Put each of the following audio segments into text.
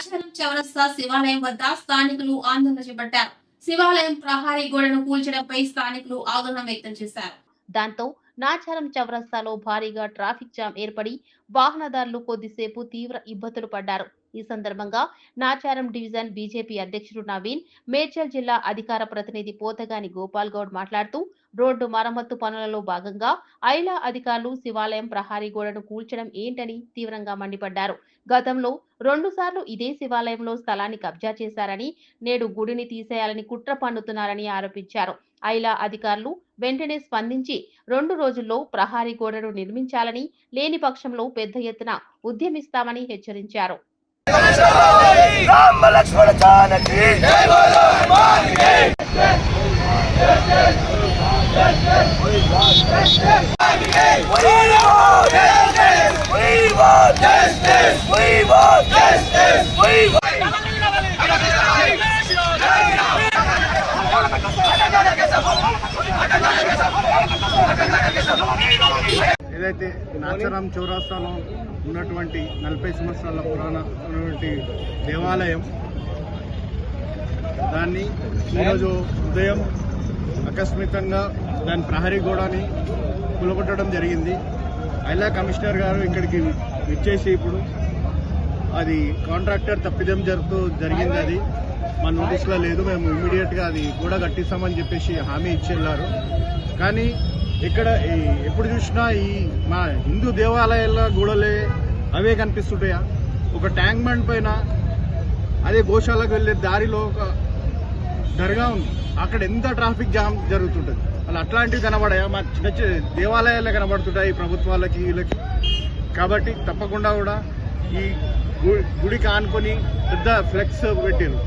నాచారం చౌరస్తా శివాలయం వద్ద స్థానికులు ఆందోళన చేపట్టారు. శివాలయం ప్రహారీ గోడను కూల్చడంపై స్థానికులు ఆందోళన వ్యక్తం చేశారు. దాంతో నాచారం చౌరస్తాలో భారీగా ట్రాఫిక్ జామ్ ఏర్పడి వాహనదారులు కొద్దిసేపు తీవ్ర ఇబ్బందులు పడ్డారు. ఈ సందర్భంగా నాచారం డివిజన్ బీజేపీ అధ్యక్షుడు నవీన్, మేడ్చల్ జిల్లా అధికార ప్రతినిధి పోతగాని గోపాల్ గౌడ్ మాట్లాడుతూ రోడ్డు మరమ్మత్తు పనులలో భాగంగా ఐలా అధికారులు శివాలయం ప్రహారీ గోడను కూల్చడం ఏంటని తీవ్రంగా మండిపడ్డారు. గతంలో 2 సార్లు ఇదే శివాలయంలో స్థలాన్ని కబ్జా చేశారని, నేడు గుడిని తీసేయాలని కుట్ర పన్నుతున్నారని ఆరోపించారు. ఐలా అధికారులు వెంటనే స్పందించి 2 రోజుల్లో ప్రహారీ గోడను నిర్మించాలని, లేని పక్షంలో పెద్ద ఎత్తున ఉద్యమిస్తామని హెచ్చరించారు. రామ లక్ష్మణ జానకి జై బోలో హనుమాన్ కి జై ఏదైతే నాచారం చౌరస్తాలో ఉన్నటువంటి 40 సంవత్సరాల పురాణమైనటువంటి దేవాలయం, దాన్ని ఈరోజు ఉదయం ఆకస్మికంగా దాని ప్రహరీ గోడని కూలగొట్టడం జరిగింది. ఐలా కమిషనర్ గారు ఇక్కడికి విచ్చేసి ఇప్పుడు అది కాంట్రాక్టర్ తప్పిదం జరిగింది, అది మా నోటీస్లో లేదు, మేము ఇమ్మీడియట్గా అది గోడ కట్టిస్తామని చెప్పేసి హామీ ఇచ్చేళ్ళారు. కానీ ఇక్కడ ఎప్పుడు చూసినా ఈ మా హిందూ దేవాలయాల గోడలే అవే కనిపిస్తుంటాయా? ఒక ట్యాంక్ బండ్ పైన అదే గోశాలకు వెళ్ళే దారిలో ఒక దర్గా ఉంది, అక్కడ ఎంత ట్రాఫిక్ జామ్ జరుగుతుంటుంది. అలా అట్లాంటివి కనబడాయా? మా చిన్న దేవాలయాలే కనబడుతుంటాయి ప్రభుత్వాలకి వీళ్ళకి. కాబట్టి తప్పకుండా కూడా ఈ గుడికి ఆనుకొని పెద్ద ఫ్లెక్స్ పెట్టారు,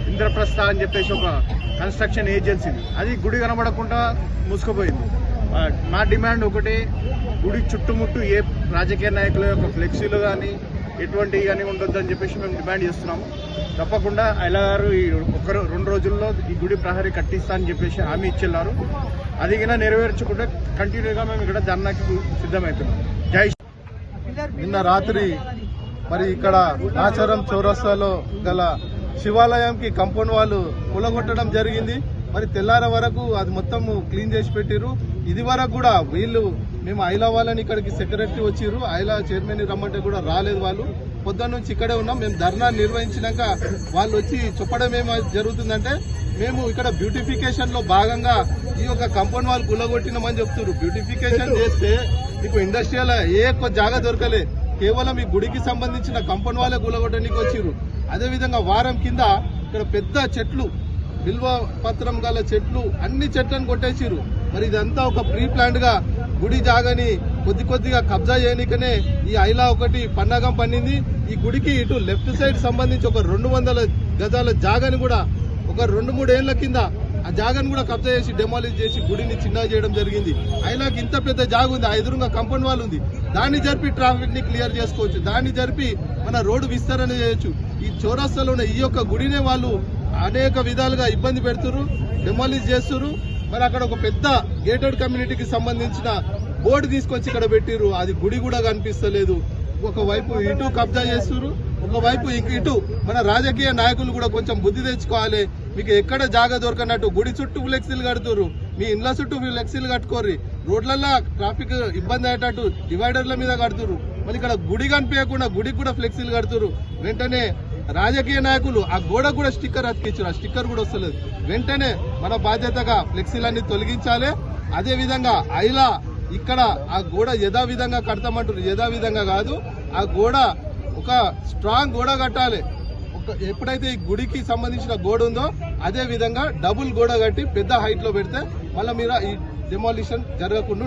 ఇంద్రప్రస్థ అని చెప్పేసి ఒక కన్స్ట్రక్షన్ ఏజెన్సీది, అది గుడి కనబడకుండా మూసుకుపోయింది. మా డిమాండ్ ఒకటే, గుడి చుట్టుముట్టు ఏ రాజకీయ నాయకుల యొక్క ఫ్లెక్సీలు కానీ ఎటువంటివి కానీ ఉండొద్దని చెప్పేసి మేము డిమాండ్ చేస్తున్నాము. తప్పకుండా ఐలా గారు ఈ 2 రోజుల్లో ఈ గుడి ప్రహరీ కట్టిస్తా అని చెప్పేసి హామీ ఇచ్చేళ్ళారు. అది కింద నెరవేర్చుకుంటే కంటిన్యూగా మేము ఇక్కడ ధర్నాకి సిద్ధమవుతున్నాం. జై. నిన్న రాత్రి మరి ఇక్కడ నాచారం చౌరస్తాలో గల శివాలయంకి కంపౌండ్ వాళ్ళు కూలగొట్టడం జరిగింది. మరి తెల్లార వరకు అది మొత్తం క్లీన్ చేసి పెట్టిరు. ఇది వరకు కూడా వీళ్ళు మేము ఐలా వాళ్ళని ఇక్కడికి సెక్రటరీ వచ్చిర్రు, ఐలా చైర్మన్ రమ్మంటే కూడా రాలేదు. వాళ్ళు పొద్దున్న నుంచి ఇక్కడే ఉన్నాం. మేము ధర్నా నిర్వహించినాక వాళ్ళు వచ్చి చెప్పడం ఏమో జరుగుతుందంటే, మేము ఇక్కడ బ్యూటిఫికేషన్ లో భాగంగా ఈ యొక్క కంపౌండ్ వాళ్ళు కూలగొట్టినామని చెప్తున్నారు. బ్యూటిఫికేషన్ చేస్తే మీకు ఇండస్ట్రియల్ ఏ జాగా దొరకలే, కేవలం ఈ గుడికి సంబంధించిన కంపౌండ్ వాళ్ళే కూలగొట్టడానికి వచ్చిర్రు. అదేవిధంగా వారం కింద ఇక్కడ పెద్ద చెట్లు, బిల్వ పత్రం గల చెట్లు, అన్ని చెట్లను కొట్టేసిరు. మరి ఇదంతా ఒక ప్రీ ప్లాన్డ్ గా గుడి జాగాని కొద్దిగా కబ్జా చేయనికనే ఈ ఐలా ఒకటి పన్నాగం పన్నింది. ఈ గుడికి ఇటు లెఫ్ట్ సైడ్ సంబంధించి ఒక 200 గజాల జాగాని కూడా ఒక 2-3 ఏళ్ల కింద ఆ జాగాను కూడా కబ్జా చేసి డెమాలిష్ చేసి గుడిని చిన్న చేయడం జరిగింది. ఐలాకి ఇంత పెద్ద జాగ ఉంది, ఆ ఎదురుగా కంపౌండ్ వాల్ ఉంది, దాన్ని జరిపి ట్రాఫిక్ ని క్లియర్ చేసుకోవచ్చు, దాన్ని జరిపి మన రోడ్డు విస్తరణ చేయొచ్చు. ఈ చౌరస్తాలో ఉన్న ఈ యొక్క గుడినే వాళ్ళు అనేక విధాలుగా ఇబ్బంది పెడుతున్నారు, డెమాలిష్ చేస్తున్నారు. మరి అక్కడ ఒక పెద్ద గేటెడ్ కమ్యూనిటీకి సంబంధించిన బోర్డు తీసుకొచ్చి ఇక్కడ పెట్టిరు, అది గుడి కూడా కనిపిస్తలేదు. ఒకవైపు ఇటు కబ్జా చేస్తున్నారు, ఒకవైపు ఇటు మన రాజకీయ నాయకులు కూడా కొంచెం బుద్ధి తెచ్చుకోవాలి. మీకు ఎక్కడ జాగా దొరకనట్టు గుడి చుట్టూ ఫ్లెక్సీలు కడుతున్నారు, మీ ఇండ్ల చుట్టూ ఫ్లెక్సీలు కట్టుకోర్రి, రోడ్లలో ట్రాఫిక్ ఇబ్బంది అయ్యేటట్టు డివైడర్ల మీద కడుతున్నారు. మరి ఇక్కడ గుడి కనిపించకుండా గుడికి కూడా ఫ్లెక్సీలు కడుతున్నారు. వెంటనే రాజకీయ నాయకులు ఆ గోడ కూడా స్టిక్కర్ అతికించారు, ఆ స్టిక్కర్ కూడా వస్తలేదు. వెంటనే మన బాధ్యతగా ఫ్లెక్సీలన్నీ తొలగించాలి. అదే విధంగా ఐలా ఇక్కడ ఆ గోడ యథావిధంగా కడతామంటారు, యథావిధంగా కాదు, ఆ గోడ ఒక స్ట్రాంగ్ గోడ కట్టాలి. ఎప్పుడైతే ఈ గుడికి సంబంధించిన గోడ ఉందో అదే విధంగా డబుల్ గోడ కట్టి పెద్ద హైట్ లో పెడితే మళ్ళీ మీరు ఈ డెమాలిషన్ జరగకుండా